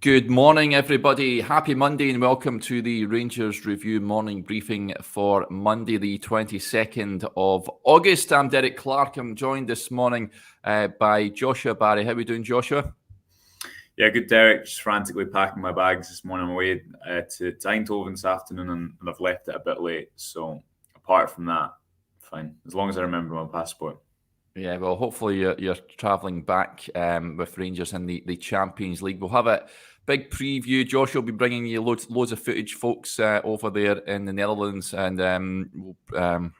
Good morning, everybody. Happy Monday and welcome to the Rangers Review morning briefing for Monday, the 22nd of August. I'm Derek Clark. I'm joined this morning by Joshua Barrie. How are we doing, Joshua? Yeah, good, Derek. Just frantically packing my bags this morning. I'm away to Eindhoven this afternoon and I've left it a bit late. So apart from that, fine. As long as I remember my passport. Yeah, well, hopefully you're travelling back with Rangers in the Champions League. We'll have a big preview. Joshua will be bringing you loads of footage, folks, over there in the Netherlands, and we'll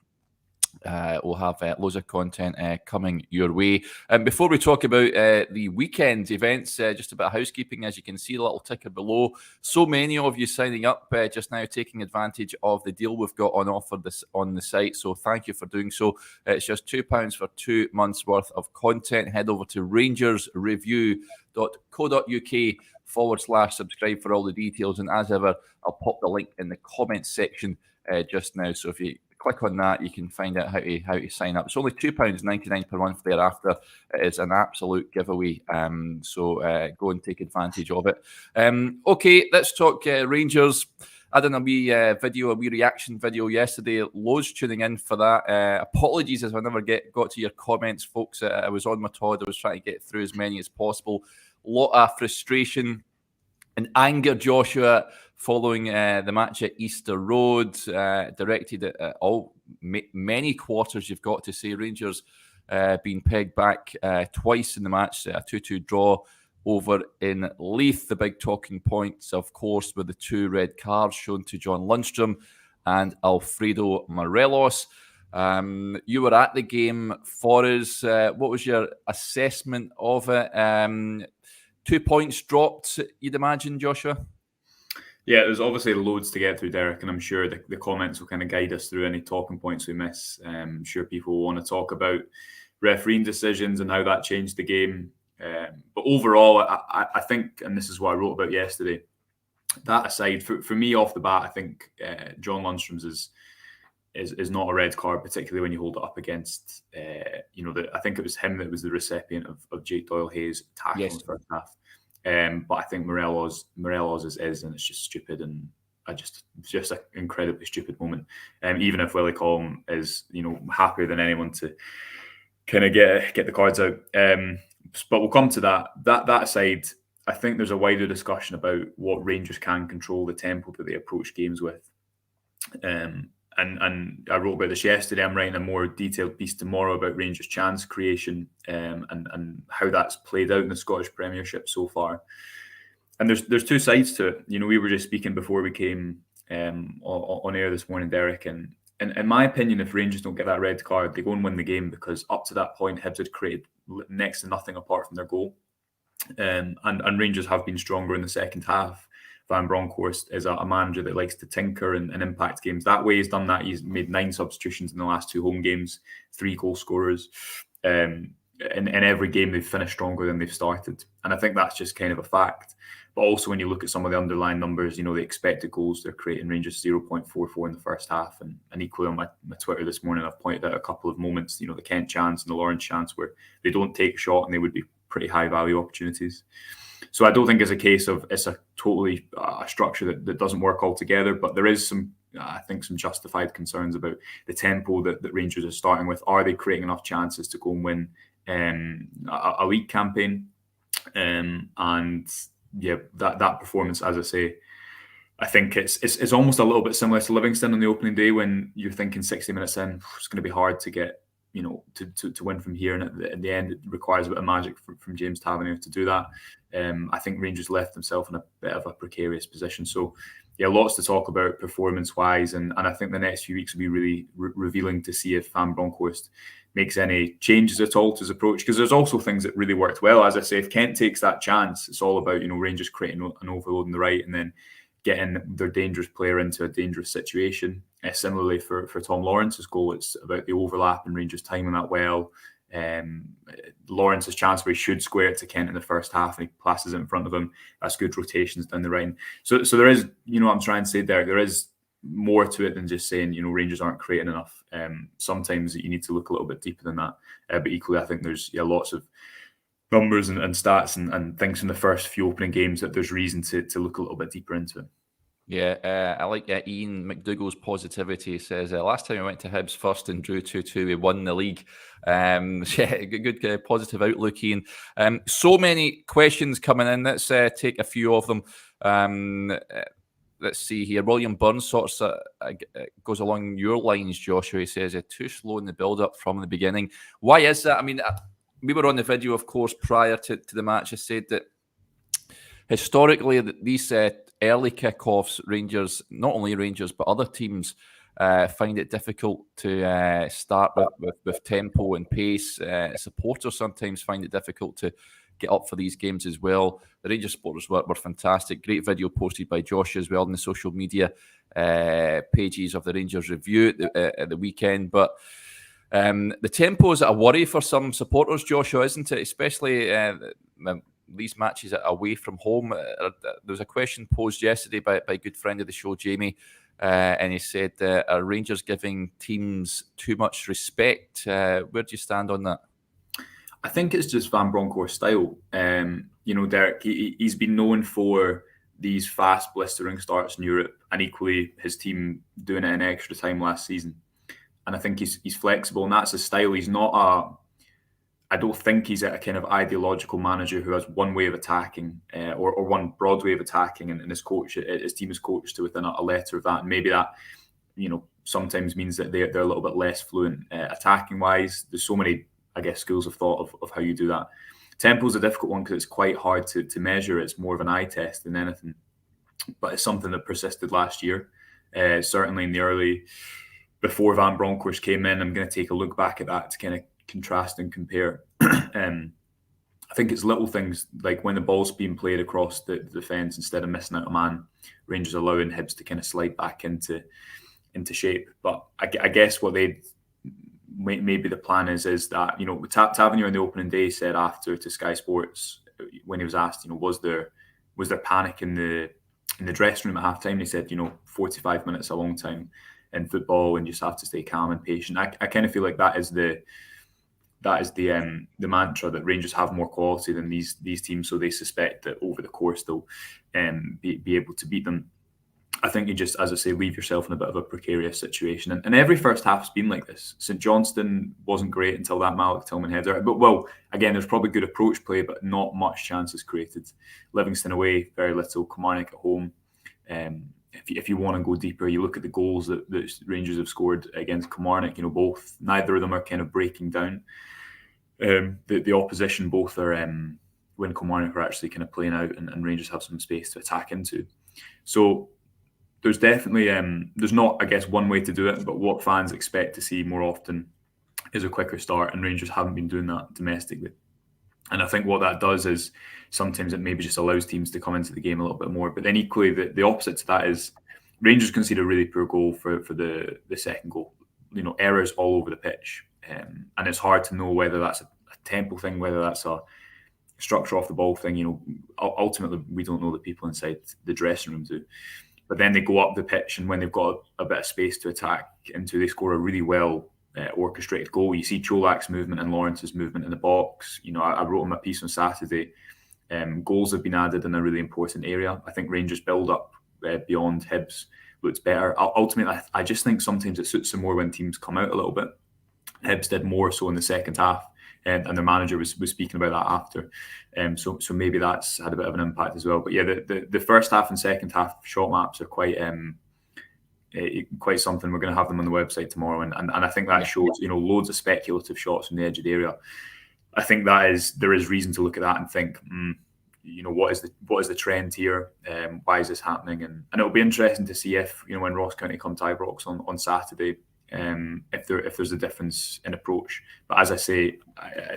have loads of content coming your way. Before we talk about the weekend events, just a bit of housekeeping. As you can see, a little ticker below. So many of you signing up just now, taking advantage of the deal we've got on offer on the site. So thank you for doing so. It's just £2 for 2 months worth of content. Head over to rangersreview.co.uk/subscribe for all the details. And as ever, I'll pop the link in the comments section just now. So if you click on that, you can find out how to sign up. It's only £2.99 per month thereafter. It is an absolute giveaway. So go and take advantage of it. Okay, let's talk Rangers. I done a wee reaction video yesterday. Loads tuning in for that. Apologies as I never got to your comments, folks. I was on my Todd. I was trying to get through as many as possible. A lot of frustration and anger, Joshua, following the match at Easter Road, directed at many quarters, you've got to say. Rangers being pegged back twice in the match, a 2-2 draw over in Leith. The big talking points, of course, were the 2 red cards shown to John Lundstrom and Alfredo Morelos. You were at the game for us. What was your assessment of it? 2 points dropped, you'd imagine, Joshua? Yeah, there's obviously loads to get through, Derek, and I'm sure the comments will kind of guide us through any talking points we miss. I'm sure people will want to talk about refereeing decisions and how that changed the game. But overall, I think, and this is what I wrote about yesterday, that aside, for me off the bat, I think John Lundstrom's is not a red card, particularly when you hold it up against, I think it was him that was the recipient of Jake Doyle-Hayes' tackle in the first half. But I think Morelos is, and it's just stupid, and it's just an incredibly stupid moment. Even if Willie Collum is, happier than anyone to kind of get the cards out. But we'll come to that. That aside, I think there's a wider discussion about what Rangers can control, the tempo that they approach games with. And I wrote about this yesterday. I'm writing a more detailed piece tomorrow about Rangers' chance creation and how that's played out in the Scottish Premiership so far. And there's 2 sides to it. We were just speaking before we came on air this morning, Derek. And in my opinion, if Rangers don't get that red card, they go and win the game, because up to that point, Hibs had created next to nothing apart from their goal. And Rangers have been stronger in the second half. Van Bronckhorst is a manager that likes to tinker and impact games that way. He's done that. He's made 9 substitutions in the last 2 home games, 3 goal scorers. In every game, they've finished stronger than they've started. And I think that's just kind of a fact. But also when you look at some of the underlying numbers, the expected goals they're creating, Rangers 0.44 in the first half. And equally on my Twitter this morning, I've pointed out a couple of moments, the Kent chance and the Lawrence chance, where they don't take a shot and they would be pretty high value opportunities. So I don't think it's a case of it's a totally structure that doesn't work altogether, but there is some justified concerns about the tempo that Rangers are starting with. Are they creating enough chances to go and win a league campaign? And yeah, that performance, as I say, I think it's almost a little bit similar to Livingston on the opening day, when you're thinking 60 minutes in, it's going to be hard to get, to win from here. And at the end, it requires a bit of magic from James Tavernier to do that. I think Rangers left themselves in a bit of a precarious position. So, yeah, lots to talk about performance-wise. And I think the next few weeks will be really revealing to see if Van Bronckhorst makes any changes at all to his approach. Because there's also things that really worked well. As I say, if Kent takes that chance, it's all about, Rangers creating an overload on the right and then getting their dangerous player into a dangerous situation. Similarly for Tom Lawrence's goal, it's about the overlap and Rangers timing that well. Lawrence's chance where he should square it to Kent in the first half and he passes it in front of him. That's good rotations down the right. So there is, what I'm trying to say there is more to it than just saying, Rangers aren't creating enough. Sometimes you need to look a little bit deeper than that. But equally, I think there's lots of numbers and stats and things from the first few opening games that there's reason to look a little bit deeper into it. Yeah, I like Ian McDougall's positivity. He says, last time we went to Hibs first and drew 2-2, we won the league. Yeah, good positive outlook, Ian. So many questions coming in. Let's take a few of them. Let's see here. William Burns sorts goes along your lines, Joshua. He says, too slow in the build-up from the beginning. Why is that? I mean, we were on the video, of course, prior to the match. I said that historically, these early kickoffs, Rangers, not only Rangers, but other teams find it difficult to start with tempo and pace. Supporters sometimes find it difficult to get up for these games as well. The Rangers supporters were fantastic. Great video posted by Josh as well on the social media pages of the Rangers review at the weekend. But the tempo is a worry for some supporters, Joshua, isn't it? Especially these matches away from home. There was a question posed yesterday by a good friend of the show, Jamie, and he said, are Rangers giving teams too much respect? Where do you stand on that? I think it's just Van Bronckhorst's style. Derek, he's been known for these fast blistering starts in Europe, and equally his team doing it in extra time last season. And I think he's flexible, and that's his style. He's not I don't think he's a kind of ideological manager who has one way of attacking or one broad way of attacking, and his team is coached to within a letter of that. And maybe that, sometimes means that they're a little bit less fluent attacking wise. There's so many, I guess, schools of thought of how you do that. Tempo is a difficult one because it's quite hard to measure. It's more of an eye test than anything, but it's something that persisted last year. Certainly in the early, before Van Bronckhorst came in, I'm going to take a look back at that to kind of contrast and compare. I think it's little things like when the ball's being played across the defence, instead of missing out a man, Rangers allowing Hibs to kind of slide back into shape. But I guess what maybe the plan is that, Tavernier on the opening day said after to Sky Sports, when he was asked, was there panic in the dressing room at halftime? He said, 45 minutes is a long time in football, and you just have to stay calm and patient. I kind of feel like that is the mantra, that Rangers have more quality than these teams, so they suspect that over the course they'll be able to beat them. I think you just, as I say, leave yourself in a bit of a precarious situation. And every first half's been like this. St Johnstone wasn't great until that Malik Tillman header. But, well, again, there's probably good approach play, but not much chances created. Livingston away, very little. Kilmarnock at home. If you want to go deeper, you look at the goals that Rangers have scored against Kilmarnock. Neither of them are kind of breaking down the opposition. Both are when Kilmarnock are actually kind of playing out, and Rangers have some space to attack into. So there's definitely there's not, I guess, one way to do it, but what fans expect to see more often is a quicker start, and Rangers haven't been doing that domestically. And I think what that does is sometimes it maybe just allows teams to come into the game a little bit more. But then equally, the opposite to that is Rangers concede a really poor goal for the second goal. Errors all over the pitch. And it's hard to know whether that's a tempo thing, whether that's a structure off the ball thing. Ultimately, we don't know. The people inside the dressing room do. But then they go up the pitch, and when they've got a bit of space to attack into, they score a really well orchestrated goal. You see Cholak's movement and Lawrence's movement in the box. I wrote in my piece on Saturday, goals have been added in a really important area. I think Rangers' build-up beyond Hibs looks better. Ultimately, I just think sometimes it suits them more when teams come out a little bit. Hibs did more so in the second half, and their manager was speaking about that after. So maybe that's had a bit of an impact as well. But yeah, the first half and second half shot maps are quite something. We're going to have them on the website tomorrow, and I think that shows loads of speculative shots from the edge of the area. I think there is reason to look at that and think, what is the trend here? Why is this happening? And it'll be interesting to see if when Ross County come to Ibrox on Saturday, if there's a difference in approach. But as I say,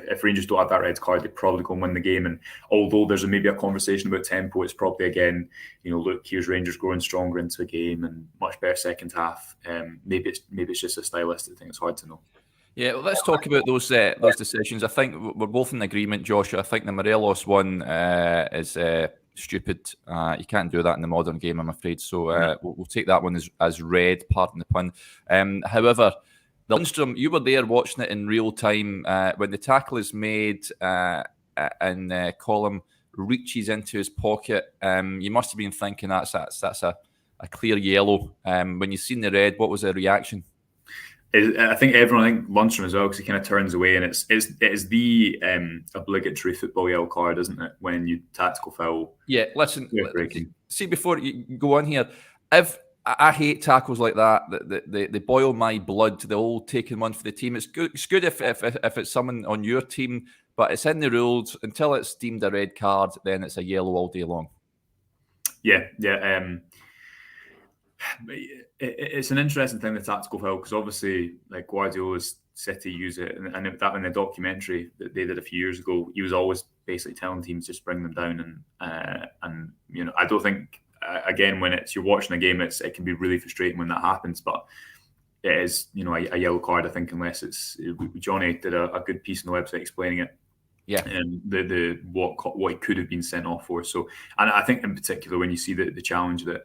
if Rangers don't have that red card, they probably go and win the game. And although there's maybe a conversation about tempo, it's probably again, look, here's Rangers growing stronger into a game and much better second half. Maybe it's just a stylistic thing. It's hard to know. Yeah, well, let's talk about those decisions. I think we're both in agreement, Joshua. I think the Morelos one is stupid. You can't do that in the modern game, I'm afraid. So we'll take that one as read, pardon the pun. However, the Lundstrom, you were there watching it in real time. When the tackle is made, and Colm reaches into his pocket. You must have been thinking that's a clear yellow. When you seen the red, what was the reaction? I think everyone, I think Lundstram as well, because he kind of turns away, and it is the obligatory football yellow card, isn't it? When you tactical foul. Yeah, listen. See, before you go on here, if I hate tackles like that, they boil my blood. The old taking one for the team. It's good if it's someone on your team, but it's in the rules until it's deemed a red card. Then it's a yellow all day long. Yeah. It's an interesting thing, the tactical foul, because obviously, like Guardiola's City use it, and that in the documentary that they did a few years ago, he was always basically telling teams just bring them down, and I don't think again when you're watching a game, it can be really frustrating when that happens, but it is a yellow card, I think, unless Johnny did a good piece on the website explaining it. Yeah, the what he could have been sent off for. So, and I think in particular when you see the challenge that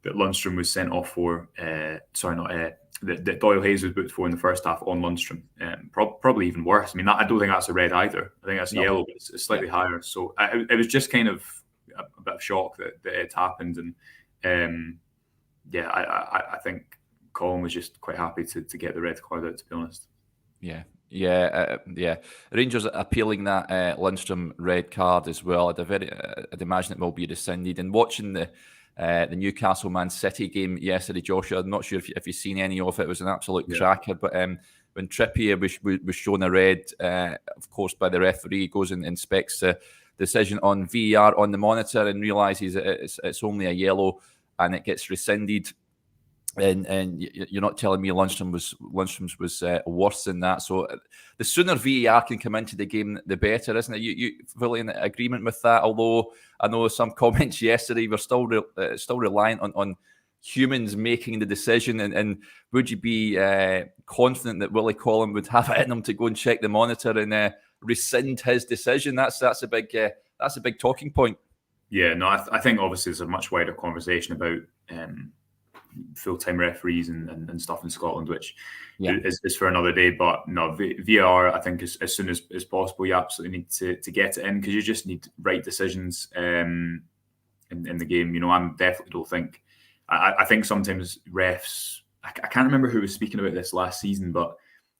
Lundstram was sent off for, that Doyle Hayes was booked for in the first half on Lundstram. Probably even worse. I mean, I don't think that's a red either. I think that's a yellow, but it's slightly higher. So it was just kind of a bit of shock that it happened. And I think Colin was just quite happy to get the red card out, to be honest. Yeah. Rangers appealing that Lundstram red card as well. I'd imagine it will be rescinded. And watching the Newcastle Man City game yesterday, Joshua, I'm not sure if you've seen any of it. It was an absolute cracker. But when Trippier was shown a red, of course, by the referee, goes and inspects the decision on VAR on the monitor and realises it's only a yellow, and it gets rescinded. And you're not telling me Lundstram's was worse than that. So the sooner VAR can come into the game, the better, isn't it? You fully in agreement with that? Although I know some comments yesterday were still reliant on humans making the decision. And would you be confident that Willie Collum would have it in him to go and check the monitor and rescind his decision? That's a big talking point. Yeah, no, I think obviously there's a much wider conversation about full-time referees and stuff in Scotland, which is for another day. But no, VAR, I think as soon as possible, you absolutely need to get it in, because you just need right decisions in the game. I definitely don't think. I think sometimes refs. I can't remember who was speaking about this last season, but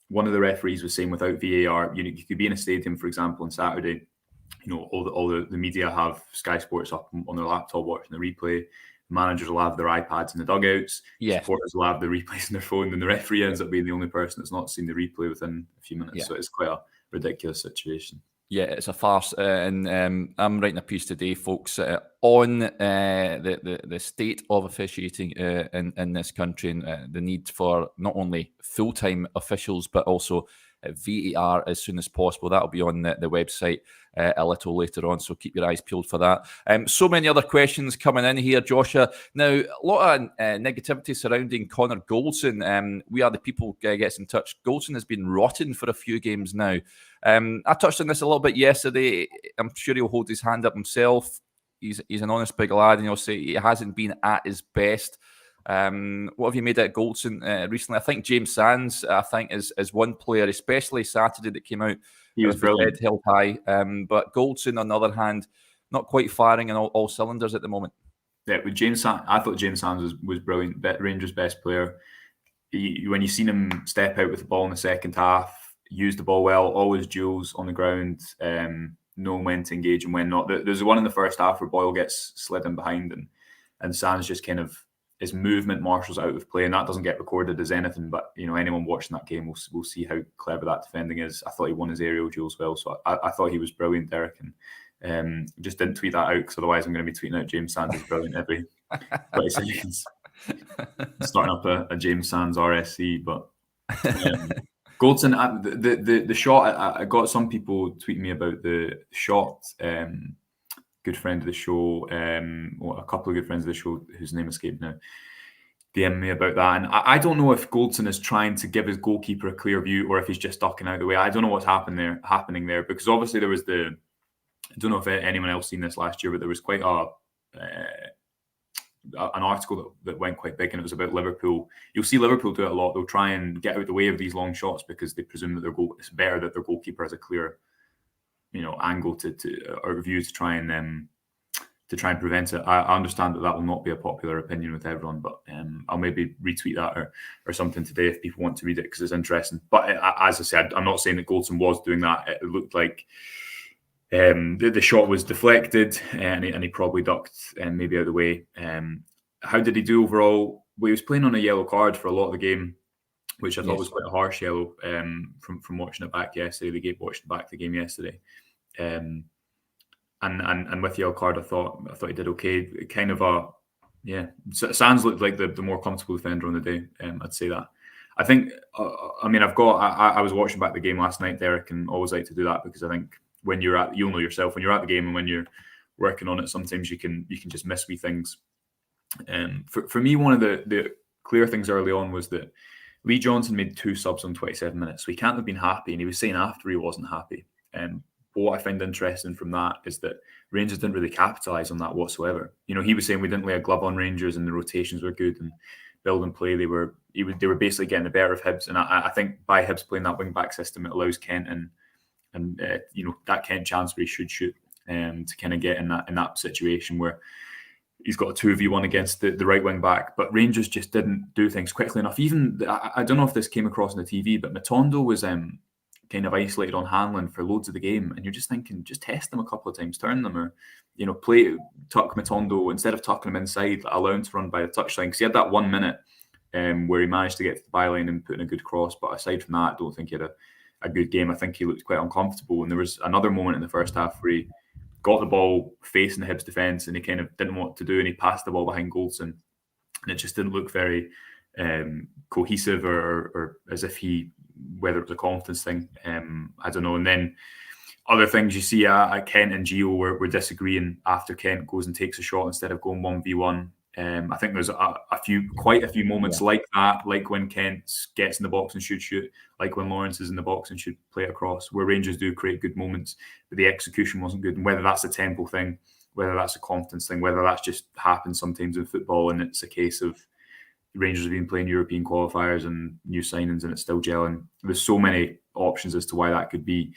one of the referees was saying without VAR, you could be in a stadium, for example, on Saturday. All the media have Sky Sports up on their laptop watching the replay. Managers will have their iPads in the dugouts. Supporters will have the replays on their phone, and the referee ends up being the only person that's not seen the replay within a few minutes. So it's quite a ridiculous situation. Yeah, it's a farce. And I'm writing a piece today, folks, on the state of officiating in this country, and the need for not only full-time officials, but also VAR as soon as possible. That'll be on the website a little later on, so keep your eyes peeled for that. So many other questions coming in here, Joshua. Now, a lot of negativity surrounding Connor Goldson. We Are the People gets in touch. Goldson has been rotten for a few games now. I touched on this a little bit yesterday. I'm sure he'll hold his hand up himself. He's an honest big lad, and he'll say he hasn't been at his best. What have you made out of Goldson recently? I think James Sands, is one player, especially Saturday, that came out. He was brilliant, head held high. But Goldson, on the other hand, not quite firing on all cylinders at the moment. Yeah, with James Sands, I thought James Sands was brilliant. Rangers' best player. When you seen him step out with the ball in the second half, use the ball well, always duels on the ground, know when to engage and when not. There's one in the first half where Boyle gets slid in behind, and Sands just kind of, his movement marshals out of play, and that doesn't get recorded as anything. But anyone watching that game will see how clever that defending is. I thought he won his aerial duels well, so I thought he was brilliant, Derek, and just didn't tweet that out, because otherwise I'm going to be tweeting out James Sands is brilliant every 20 seconds. Starting up a James Sands RSC, but Goldson, the shot. I got some people tweeting me about the shot. Good friend of the show, a couple of good friends of the show whose name escaped now, DM me about that. And I don't know if Goldson is trying to give his goalkeeper a clear view, or if he's just ducking out of the way. I don't know what's happening there, because obviously there was I don't know if anyone else seen this last year, but there was quite an article that went quite big, and it was about Liverpool. You'll see Liverpool do it a lot. They'll try and get out of the way of these long shots because they presume that it's better that their goalkeeper has a clear angle or view to try and prevent it. I understand that will not be a popular opinion with everyone, but I'll maybe retweet that or something today if people want to read it, because it's interesting. But as I said, I'm not saying that Goldson was doing that. It looked like the shot was deflected, and he probably ducked maybe out of the way. How did he do overall? Well, he was playing on a yellow card for a lot of the game, which I thought was quite a harsh yellow from watching it back yesterday. Watching back the game yesterday. And with the yellow card, I thought he did okay. Kind of Sands looked like the more comfortable defender on the day. I'd say that. I think. I was watching back the game last night, Derek, and always like to do that, because I think when you'll know yourself when you're at the game and when you're working on it, sometimes you can just miss wee things. For me, one of the clear things early on was that Lee Johnson made 2 subs on 27 minutes, so he can't have been happy, and he was saying after he wasn't happy. But what I find interesting from that is that Rangers didn't really capitalise on that whatsoever. He was saying we didn't lay a glove on Rangers and the rotations were good and build and play. They were basically getting the better of Hibs, and I think by Hibs playing that wing back system, it allows Kent and that Kent chance where he should shoot to kind of get in that situation where he's got a 2v1 against the right wing back. But Rangers just didn't do things quickly enough. Even I don't know if this came across on the TV, but Matondo was kind of isolated on Hanlon for loads of the game, and you're just thinking, just test them a couple of times, turn them, or tuck Matondo instead of tucking him inside, allow him to run by the touchline, because he had that 1 minute where he managed to get to the byline and put in a good cross. But aside from that, I don't think he had a good game. I think he looked quite uncomfortable, and there was another moment in the first half where he got the ball facing the Hibs defence and he kind of didn't know what to do, and he passed the ball behind Goldson, and it just didn't look very cohesive or as if whether it was a confidence thing, I don't know. And then other things you see, Kent and Gio were disagreeing after Kent goes and takes a shot instead of going 1v1. I think there's quite a few moments like that, like when Kent gets in the box and should shoot, like when Lawrence is in the box and should play across, where Rangers do create good moments, but the execution wasn't good. And whether that's a tempo thing, whether that's a confidence thing, whether that's just happens sometimes in football and it's a case of Rangers have been playing European qualifiers and new signings and it's still gelling. There's so many options as to why that could be.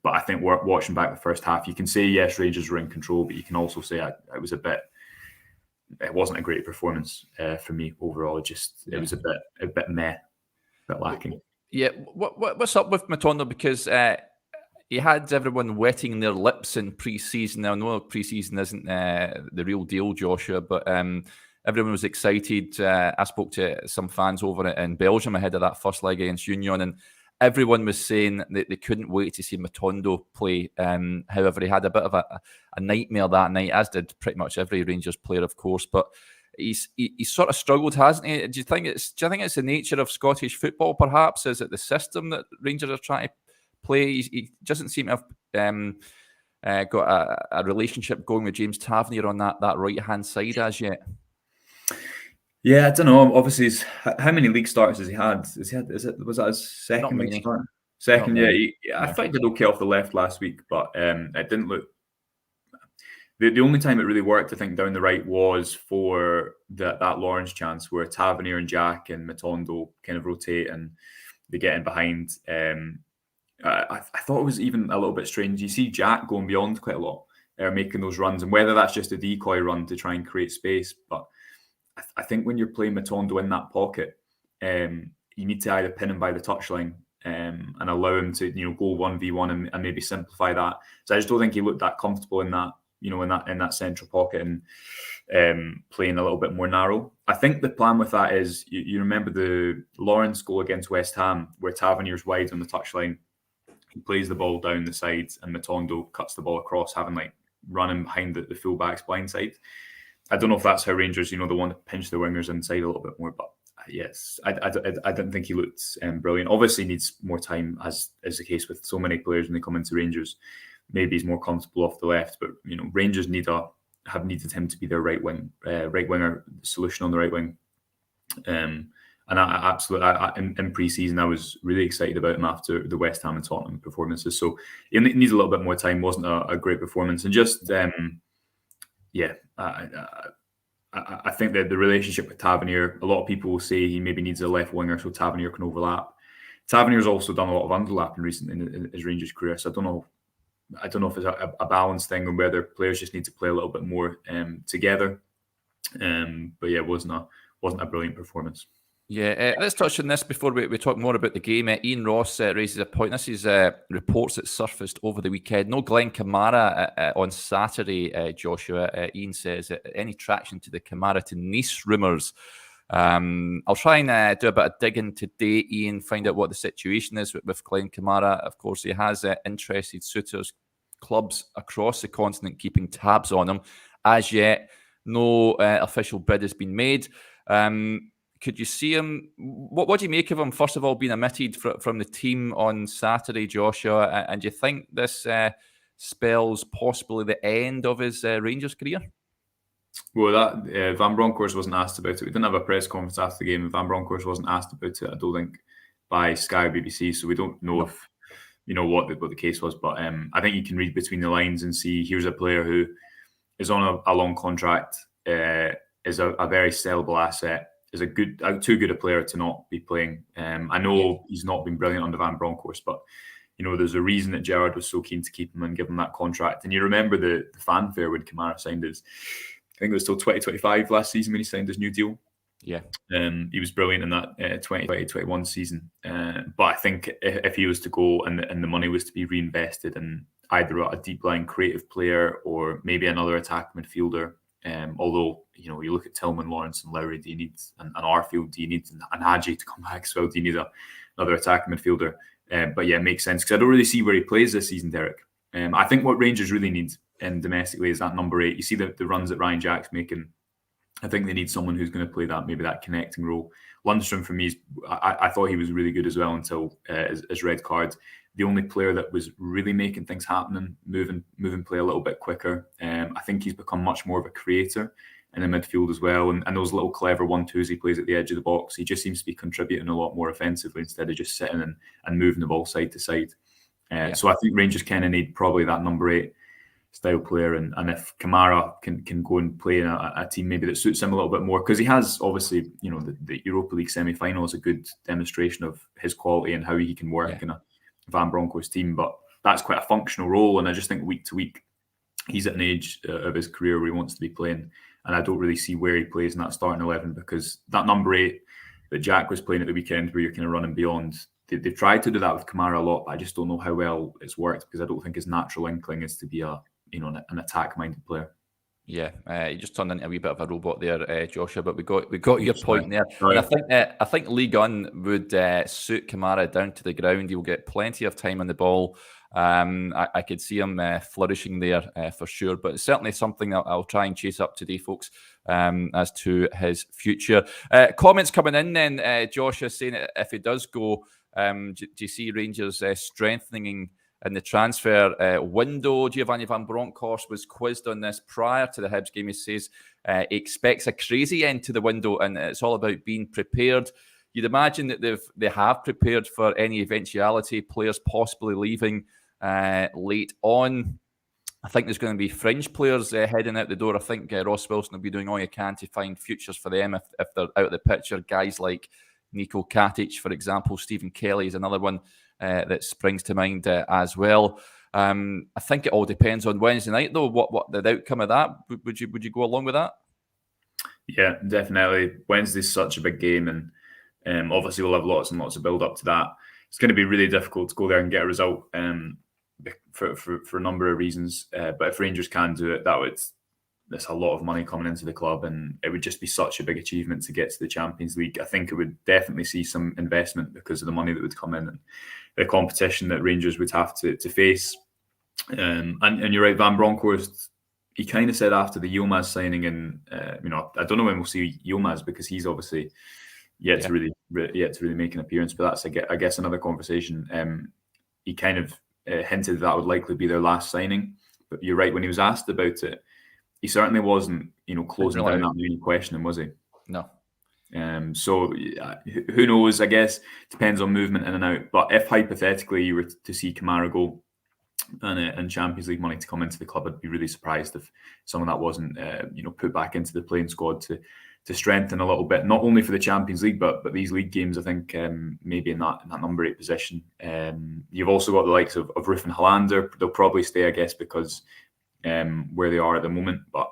But I think watching back the first half, you can say, yes, Rangers were in control, but you can also say it wasn't a great performance for me overall. It was a bit meh, a bit lacking. Yeah, what's up with Matondo? Because he had everyone wetting their lips in pre-season. Now, I know pre-season isn't the real deal, Joshua, but everyone was excited. I spoke to some fans over in Belgium ahead of that first leg against Union, and everyone was saying that they couldn't wait to see Matondo play. However, he had a bit of a nightmare that night, as did pretty much every Rangers player, of course. But he's sort of struggled, hasn't he? Do you think it's the nature of Scottish football, perhaps? Is it the system that Rangers are trying to play? He doesn't seem to have got a relationship going with James Tavernier on that right-hand side as yet. Yeah, I don't know. Obviously, how many league starts has he had? Was that his second league start? Second, yeah. I thought he did okay off the left last week, but it didn't look. The only time it really worked, I think, down the right was for that Lawrence chance where Tavernier and Jack and Matondo kind of rotate and they get in behind. I thought it was even a little bit strange. You see Jack going beyond quite a lot, making those runs, and whether that's just a decoy run to try and create space, but I think when you're playing Matondo in that pocket, you need to either pin him by the touchline and allow him to go 1v1 and maybe simplify that. So I just don't think he looked that comfortable in that in that central pocket and playing a little bit more narrow. I think the plan with that is you remember the Lawrence goal against West Ham where Tavernier's wide on the touchline, he plays the ball down the sides and Matondo cuts the ball across, having running behind the fullback's blind side. I don't know if that's how Rangers, they want to pinch the wingers inside a little bit more, but yes, I didn't think he looked brilliant. Obviously, needs more time, as is the case with so many players when they come into Rangers. Maybe he's more comfortable off the left, but Rangers have needed him to be their right winger solution on the right wing. And I absolutely, in pre-season, I was really excited about him after the West Ham and Tottenham performances. So he needs a little bit more time. Wasn't a great performance, and just. I think that the relationship with Tavernier, a lot of people will say he maybe needs a left winger so Tavernier can overlap. Tavernier's also done a lot of underlapping recently in his Rangers career, so I don't know I don't know if it's a balance thing or whether players just need to play a little bit more together. But yeah, it wasn't a brilliant performance. Yeah, let's touch on this before we talk more about the game. Ian Ross raises a point. This is reports that surfaced over the weekend. No Glenn Kamara on Saturday, Joshua. Ian says any traction to the Kamara to Nice rumours. I'll try and do a bit of digging today, Ian, find out what the situation is with Glenn Kamara. Of course, he has interested suitors, clubs across the continent keeping tabs on him. As yet, no official bid has been made. Could you see him? What do you make of him, first of all, being omitted from the team on Saturday, Joshua? And do you think this spells possibly the end of his Rangers career? Well, that Van Bronckhorst wasn't asked about it. We didn't have a press conference after the game, and Van Bronckhorst wasn't asked about it, I don't think, by Sky or BBC, so we don't know if what the case was. But I think you can read between the lines and see here's a player who is on a long contract, is a very sellable asset, is too good a player to not be playing. I know he's not been brilliant under Van Bronckhorst, but there's a reason that Gerrard was so keen to keep him and give him that contract. And you remember the fanfare when Kamara signed his, I think it was till 2025 last season when he signed his new deal. Yeah. He was brilliant in that 2020-21 season. But I think if he was to go and the money was to be reinvested in either a deep line creative player or maybe another attack midfielder, although you look at Tillman, Lawrence and Lowry, do you need an Arfield, do you need an Hadji to come back as well, do you need another attacking midfielder? But yeah, it makes sense because I don't really see where he plays this season, Derek. I think what Rangers really need domestically is that number 8. You see the runs that Ryan Jack's making. I think they need someone who's going to play that connecting role. Lundstrom for me, I thought he was really good as well until his red card. The only player that was really making things happen and moving play a little bit quicker. I think he's become much more of a creator in the midfield as well. And those little clever 1-2s he plays at the edge of the box, he just seems to be contributing a lot more offensively instead of just sitting and moving the ball side to side. So I think Rangers kind of need probably that number 8 style player. And if Kamara can go and play in a team maybe that suits him a little bit more, because he has obviously, the Europa League semi-final is a good demonstration of his quality and how he can work in a Van Bronckhorst team. But that's quite a functional role. And I just think week to week, he's at an age of his career where he wants to be playing. And I don't really see where he plays in that starting 11, because that number 8 that Jack was playing at the weekend where you're kind of running beyond, they've tried to do that with Kamara a lot, but I just don't know how well it's worked, because I don't think his natural inkling is to be an attack-minded player. Yeah, you just turned into a wee bit of a robot there, Joshua. But we got your point there. And I think League One would suit Kamara down to the ground. He'll get plenty of time on the ball. I could see him flourishing there for sure. But it's certainly something I'll try and chase up today, folks, as to his future. Comments coming in then, Joshua, saying if he does go, do you see Rangers strengthening in the transfer window? Giovanni Van Bronckhorst was quizzed on this prior to the Hibs game. He says he expects a crazy end to the window, and it's all about being prepared. You'd imagine that they have prepared for any eventuality, players possibly leaving late on. I think there's going to be fringe players heading out the door. I think Ross Wilson will be doing all he can to find futures for them if they're out of the picture. Guys like Niko Katic, for example. Stephen Kelly is another one that springs to mind as well. I think it all depends on Wednesday night, though. What the outcome of that? Would you go along with that? Yeah, definitely. Wednesday's such a big game, and obviously we'll have lots and lots of build up to that. It's going to be really difficult to go there and get a result for a number of reasons. But if Rangers can do it, there's a lot of money coming into the club, and it would just be such a big achievement to get to the Champions League. I think it would definitely see some investment because of the money that would come in and the competition that Rangers would have to face. And you're right, Van Bronckhorst, he kind of said after the Yilmaz signing, and I don't know when we'll see Yilmaz, because he's obviously yet to really make an appearance. But that's I guess another conversation. He kind of hinted that would likely be their last signing. But you're right, when he was asked about it, he certainly wasn't, closing down that many questioning, was he? No. So who knows? I guess depends on movement in and out. But if hypothetically you were to see Kamara go, and Champions League money to come into the club. I'd be really surprised if some of that wasn't put back into the playing squad to strengthen a little bit, not only for the Champions League but these league games. I think maybe in that number 8 position. You've also got the likes of Roof and Hollander. They'll probably stay, I guess, because where they are at the moment. But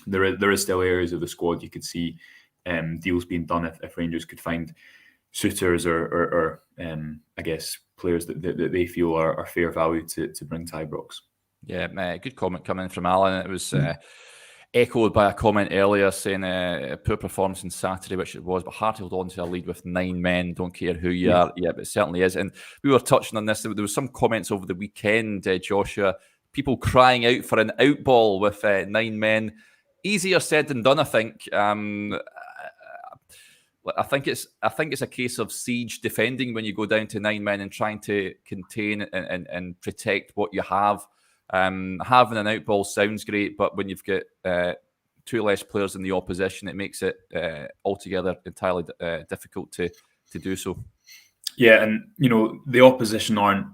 there is still areas of the squad you could see deals being done if Rangers could find suitors or I guess players that they feel are fair value to bring to Ibrox. Yeah, good comment coming from Alan. It was echoed by a comment earlier saying poor performance on Saturday, which it was, but hard to hold on to a lead with 9 men. Don't care who you are. Yeah, but it certainly is. And we were touching on this. There was some comments over the weekend, Joshua, people crying out for an out ball with 9 men. Easier said than done, I think. I think it's a case of siege defending when you go down to 9 men and trying to contain and protect what you have. Having an out ball sounds great, but when you've got 2 less players in the opposition, it makes it altogether entirely difficult to do so. Yeah, and the opposition aren't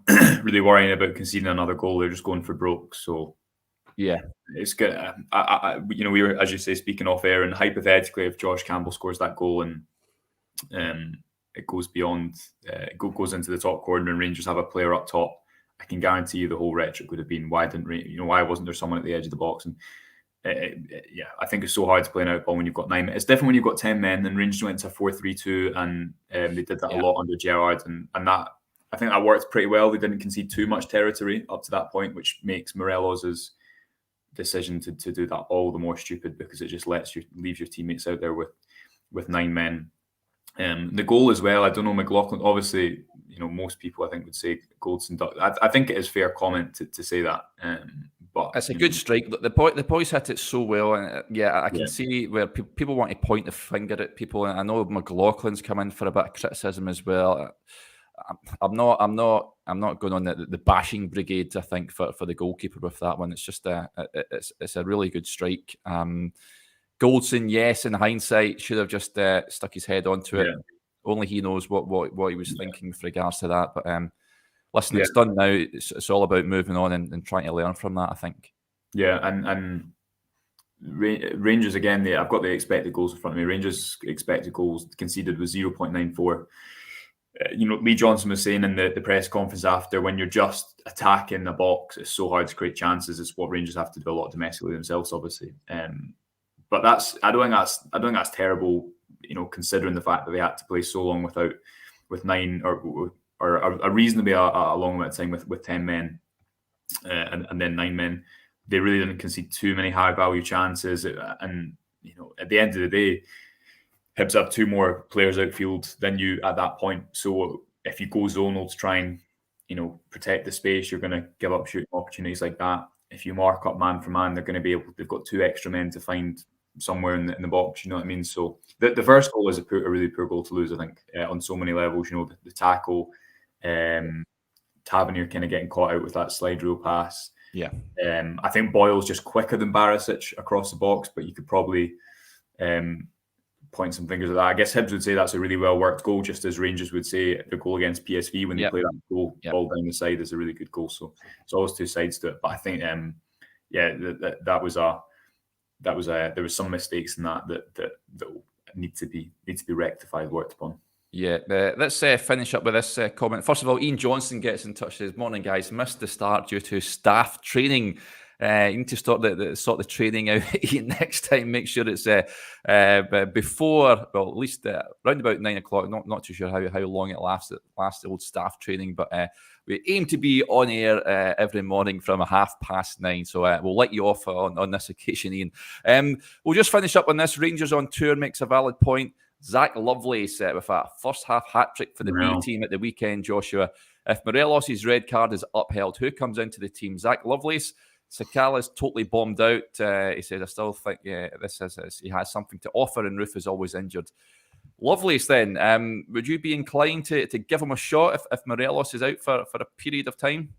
really worrying about conceding another goal; they're just going for broke. So yeah, it's good. We were, as you say, speaking off air, and hypothetically, if Josh Campbell scores that goal and it goes beyond, goes into the top corner, and Rangers have a player up top, I can guarantee you the whole rhetoric would have been, why wasn't there someone at the edge of the box? And I think it's so hard to play an out ball when you've got 9 men. It's different when you've got 10 men. And Rangers went to 4-3-2, and they did that a lot under Gerrard, and that, I think that worked pretty well. They didn't concede too much territory up to that point, which makes Morelos' decision to do that all the more stupid, because it just leaves your teammates out there with 9 men. The goal as well, I don't know, McLaughlin, obviously, most people I think would say Goldson. I think it is fair comment to say that. But it's a good strike. The boys hit it so well, and I can see where people want to point the finger at people. And I know McLaughlin's come in for a bit of criticism as well. I'm not going on the bashing brigade. I think for the goalkeeper with that one, it's just it's a really good strike. Goldson, yes, in hindsight, should have just stuck his head onto it. Only he knows what he was thinking with regards to that. But listen, it's done now. It's all about moving on and trying to learn from that, I think. Yeah, and Rangers, again, I've got the expected goals in front of me. Rangers' expected goals conceded was 0.94. Lee Johnson was saying in the press conference after, when you're just attacking the box, it's so hard to create chances. It's what Rangers have to do a lot domestically themselves, obviously. But I don't think that's terrible, considering the fact that they had to play so long with 9 or a reasonably a long amount of time with 10 men, and then 9 men. They really didn't concede too many high value chances, and at the end of the day, Hibs have 2 more players outfield than you at that point. So if you go zonal to try and protect the space, you're going to give up shooting opportunities like that. If you mark up man for man, they've got 2 extra men to find somewhere in the box. You know what I mean? So the first goal is a really poor goal to lose, I think, on so many levels. The tackle, Tavernier kind of getting caught out with that slide rule pass. Yeah. I think Boyle's just quicker than Barisic across the box, but you could probably point some fingers at that. I guess Hibs would say that's a really well worked goal, just as Rangers would say the goal against PSV when they play that goal ball down the side is a really good goal. So it's always 2 sides to it. But I think there was some mistakes in that need to be rectified, worked upon. Yeah, let's finish up with this comment. First of all, Ian Johnson gets in touch. Says, "Morning, guys. Missed the start due to staff training. You need to sort the training out next time. Make sure it's before, well, at least around about 9 o'clock. Not too sure how long it lasts. The old staff training, but we aim to be on air every morning from 9:30. So we'll let you off on this occasion, Ian. We'll just finish up on this. Rangers on tour makes a valid point. Zak Lovelace with a first half hat trick for the B team at the weekend. Joshua, if Morelos' red card is upheld, who comes into the team? Zak Lovelace. Sakala's totally bombed out. He says, I still think he has something to offer, and Roof is always injured. Lovelace, then, would you be inclined to give him a shot if Morelos is out for a period of time?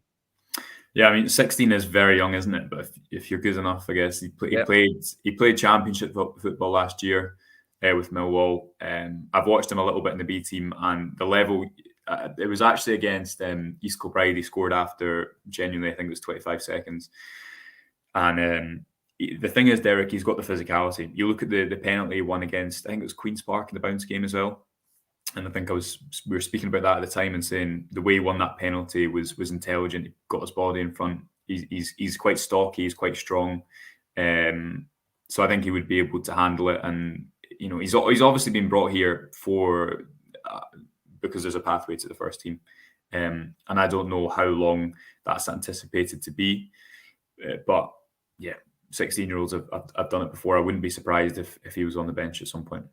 Yeah, I mean, 16 is very young, isn't it? But if you're good enough, I guess. He played Championship football last year with Millwall. I've watched him a little bit in the B team, and the level, it was actually against East Kilbride. He scored after genuinely, I think it was 25 seconds. And the thing is, Derek, he's got the physicality. You look at the penalty he won against, I think it was Queen's Park in the bounce game as well. And I think we were speaking about that at the time and saying the way he won that penalty was intelligent. He got his body in front. He's quite stocky. He's quite strong. So I think he would be able to handle it. And he's obviously been brought here because there's a pathway to the first team. And I don't know how long that's anticipated to be. But yeah, 16-year-olds have done it before. I wouldn't be surprised if he was on the bench at some point.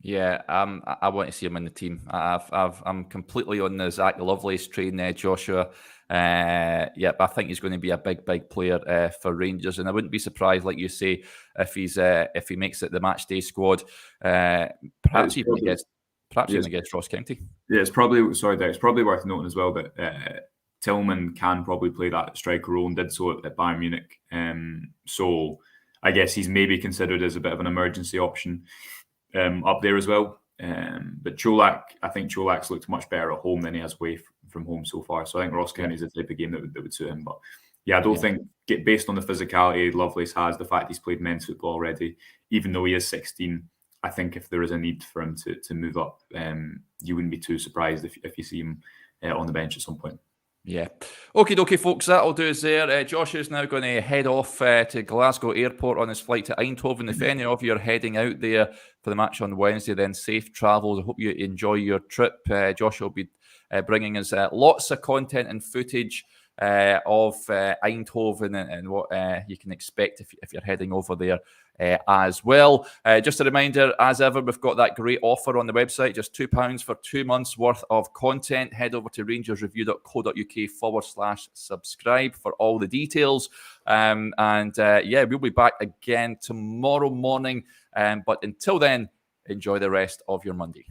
Yeah, I want to see him in the team. I'm completely on the Zak Lovelace train there, Joshua. But I think he's going to be a big player for Rangers, and I wouldn't be surprised, like you say, if he makes it the match day squad. Perhaps even against Ross County. Yeah, it's probably worth noting as well that Tillman can probably play that striker role and did so at Bayern Munich. So I guess he's maybe considered as a bit of an emergency option up there as well. But I think Cholak's looked much better at home than he has away from home so far. So I think Ross County is the type of game that would suit him. But yeah, I don't think, based on the physicality Lovelace has, the fact he's played men's football already, even though he is 16, I think if there is a need for him to move up, you wouldn't be too surprised if you see him on the bench at some point. Yeah. Okie dokie, folks, that'll do us there. Josh is now going to head off to Glasgow Airport on his flight to Eindhoven. If any of you are heading out there for the match on Wednesday, then safe travels. I hope you enjoy your trip. Josh will be bringing us lots of content and footage of Eindhoven and what you can expect if you're heading over there as well. Just a reminder, as ever, we've got that great offer on the website, just £2 for 2 months worth of content. Head over to rangersreview.co.uk/subscribe for all the details. We'll be back again tomorrow morning. But until then, enjoy the rest of your Monday.